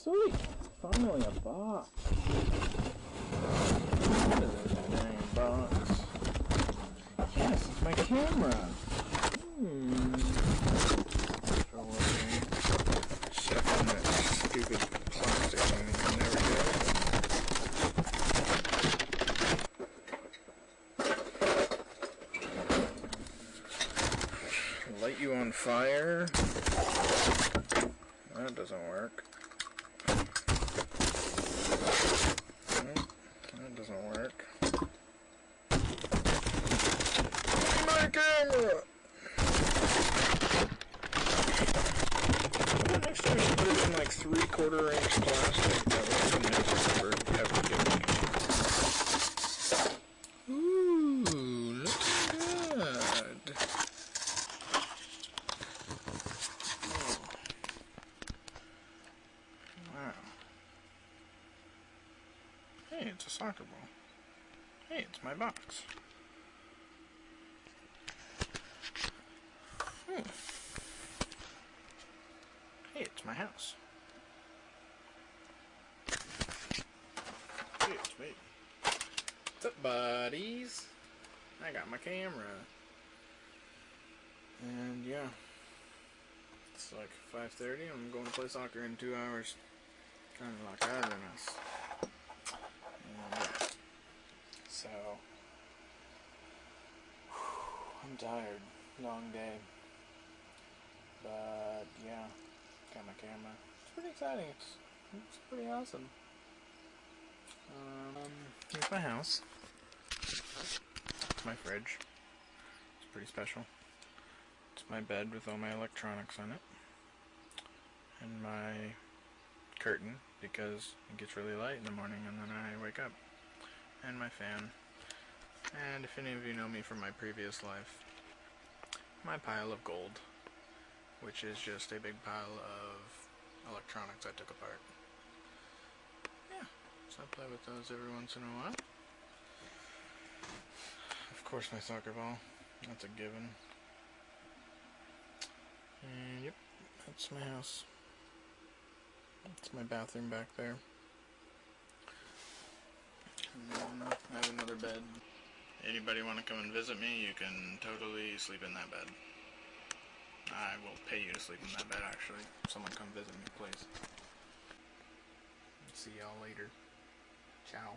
Sweet! Finally a box. What is this dang box? Yes, it's my camera. Stuff in that stupid plastic thing that you never get. Light you on fire. That doesn't work. That doesn't work. My camera! Next time you put it in like 3/4 inch plastic, that would be nice ever given me. Ooh, looks good. Wow. Hey, it's a soccer ball. Hey, it's my box. Hey, it's my house. Hey, it's me. What's up, buddies? I got my camera. And yeah. It's like 5:30. I'm going to play soccer in 2 hours. Trying to lock out of us. So, I'm tired. Long day. But yeah, got my camera. It's pretty exciting. It's pretty awesome. Here's my house. It's my fridge. It's pretty special. It's my bed with all my electronics on it. And my curtain, because it gets really light in the morning and then I wake up. And my fan. And if any of you know me from my previous life, my pile of gold, which is just a big pile of electronics I took apart. Yeah, so I play with those every once in a while. Of course my soccer ball, that's a given. And yep, that's my house. That's my bathroom back there. And then I have another bed. Anybody want to come and visit me, you can totally sleep in that bed. I will pay you to sleep in that bed, actually. Someone come visit me, please. See y'all later. Ciao.